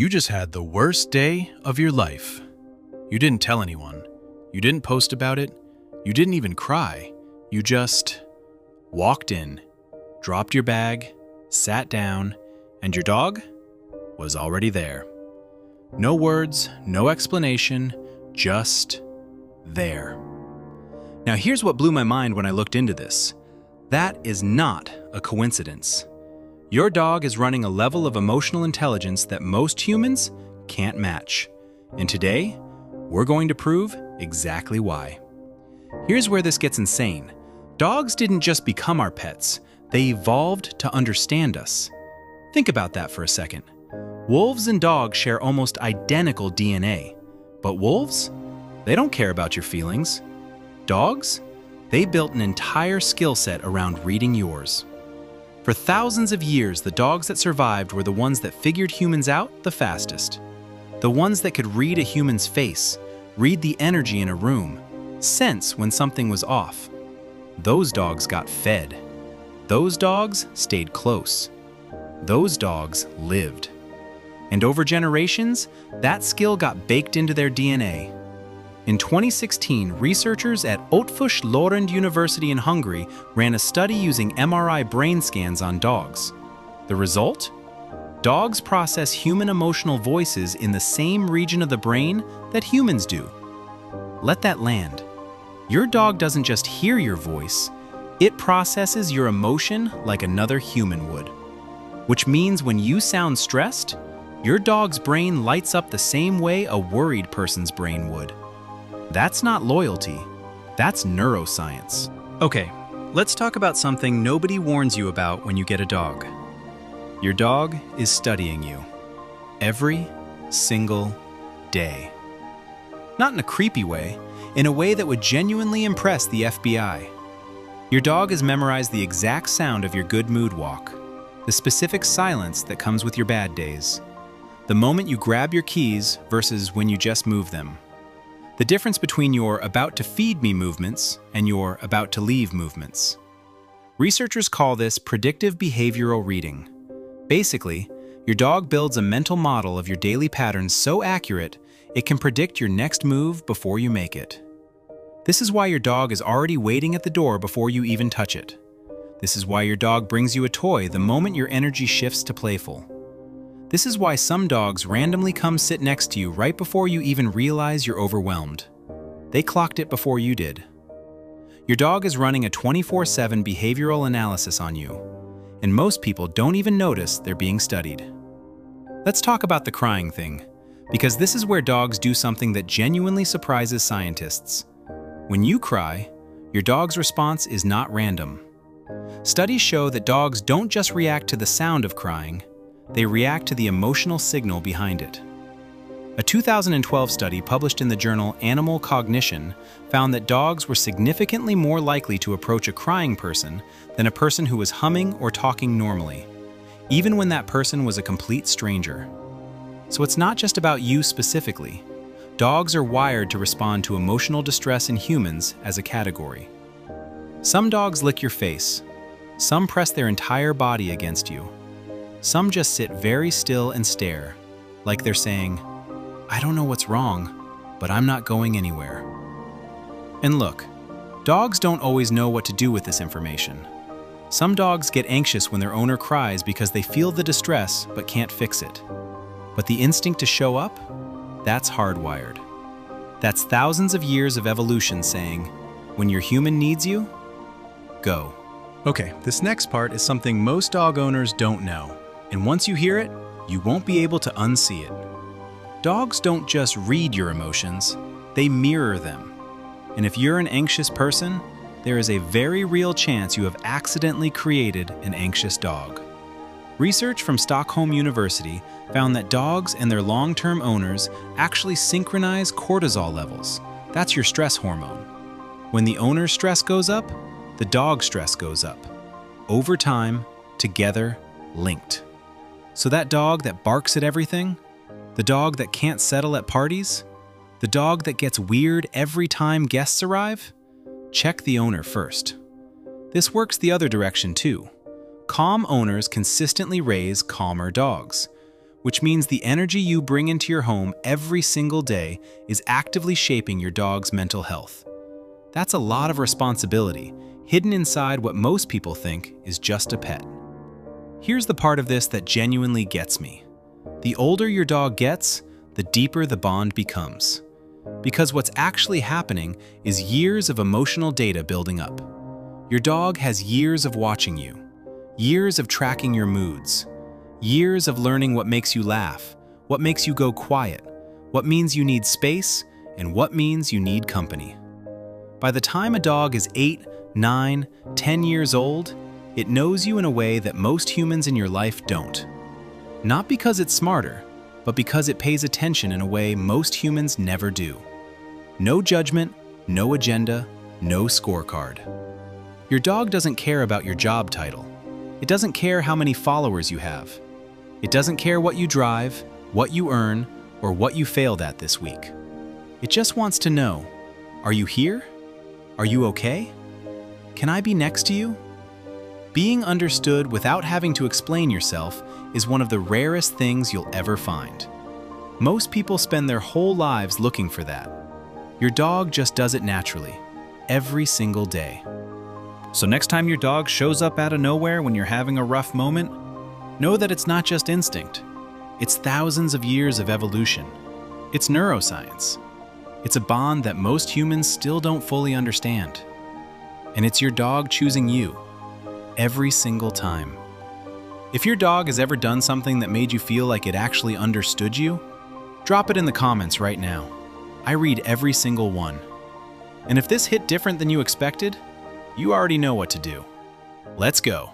You just had the worst day of your life. You didn't tell anyone. You didn't post about it. You didn't even cry. You just walked in, dropped your bag, sat down, and your dog was already there. No words, no explanation, just there. Now here's what blew my mind when I looked into this. That is not a coincidence. Your dog is running a level of emotional intelligence that most humans can't match. And today, we're going to prove exactly why. Here's where this gets insane. Dogs didn't just become our pets, they evolved to understand us. Think about that for a second. Wolves and dogs share almost identical DNA. But wolves? They don't care about your feelings. Dogs? They built an entire skill set around reading yours. For thousands of years, the dogs that survived were the ones that figured humans out the fastest. The ones that could read a human's face, read the energy in a room, sense when something was off. Those dogs got fed. Those dogs stayed close. Those dogs lived. And over generations, that skill got baked into their DNA. In 2016, researchers at Eötvös Loránd University in Hungary ran a study using MRI brain scans on dogs. The result? Dogs process human emotional voices in the same region of the brain that humans do. Let that land. Your dog doesn't just hear your voice, it processes your emotion like another human would. Which means when you sound stressed, your dog's brain lights up the same way a worried person's brain would. That's not loyalty, that's neuroscience. Okay, let's talk about something nobody warns you about when you get a dog. Your dog is studying you. Every single day. Not in a creepy way, in a way that would genuinely impress the FBI. Your dog has memorized the exact sound of your good mood walk, the specific silence that comes with your bad days, the moment you grab your keys versus when you just move them. The difference between your about to feed me movements and your about to leave movements. Researchers call this predictive behavioral reading. Basically, your dog builds a mental model of your daily patterns so accurate, it can predict your next move before you make it. This is why your dog is already waiting at the door before you even touch it. This is why your dog brings you a toy the moment your energy shifts to playful. This is why some dogs randomly come sit next to you right before you even realize you're overwhelmed. They clocked it before you did. Your dog is running a 24/7 behavioral analysis on you, and most people don't even notice they're being studied. Let's talk about the crying thing, because this is where dogs do something that genuinely surprises scientists. When you cry, your dog's response is not random. Studies show that dogs don't just react to the sound of crying, they react to the emotional signal behind it. A 2012 study published in the journal Animal Cognition found that dogs were significantly more likely to approach a crying person than a person who was humming or talking normally, even when that person was a complete stranger. So it's not just about you specifically. Dogs are wired to respond to emotional distress in humans as a category. Some dogs lick your face. Some press their entire body against you. Some just sit very still and stare, like they're saying, "I don't know what's wrong, but I'm not going anywhere." And look, dogs don't always know what to do with this information. Some dogs get anxious when their owner cries because they feel the distress but can't fix it. But the instinct to show up? That's hardwired. That's thousands of years of evolution saying, when your human needs you, go. Okay, this next part is something most dog owners don't know. And once you hear it, you won't be able to unsee it. Dogs don't just read your emotions, they mirror them. And if you're an anxious person, there is a very real chance you have accidentally created an anxious dog. Research from Stockholm University found that dogs and their long-term owners actually synchronize cortisol levels. That's your stress hormone. When the owner's stress goes up, the dog's stress goes up. Over time, together, linked. So that dog that barks at everything, the dog that can't settle at parties, the dog that gets weird every time guests arrive, check the owner first. This works the other direction too. Calm owners consistently raise calmer dogs, which means the energy you bring into your home every single day is actively shaping your dog's mental health. That's a lot of responsibility, hidden inside what most people think is just a pet. Here's the part of this that genuinely gets me. The older your dog gets, the deeper the bond becomes. Because what's actually happening is years of emotional data building up. Your dog has years of watching you, years of tracking your moods, years of learning what makes you laugh, what makes you go quiet, what means you need space, and what means you need company. By the time a dog is 8, 9, 10 years old, it knows you in a way that most humans in your life don't. Not because it's smarter, but because it pays attention in a way most humans never do. No judgment, no agenda, no scorecard. Your dog doesn't care about your job title. It doesn't care how many followers you have. It doesn't care what you drive, what you earn, or what you failed at this week. It just wants to know, are you here? Are you okay? Can I be next to you? Being understood without having to explain yourself is one of the rarest things you'll ever find. Most people spend their whole lives looking for that. Your dog just does it naturally, every single day. So next time your dog shows up out of nowhere when you're having a rough moment, know that it's not just instinct. It's thousands of years of evolution. It's neuroscience. It's a bond that most humans still don't fully understand. And it's your dog choosing you, every single time. If your dog has ever done something that made you feel like it actually understood you, drop it in the comments right now. I read every single one. And if this hit different than you expected, you already know what to do. Let's go.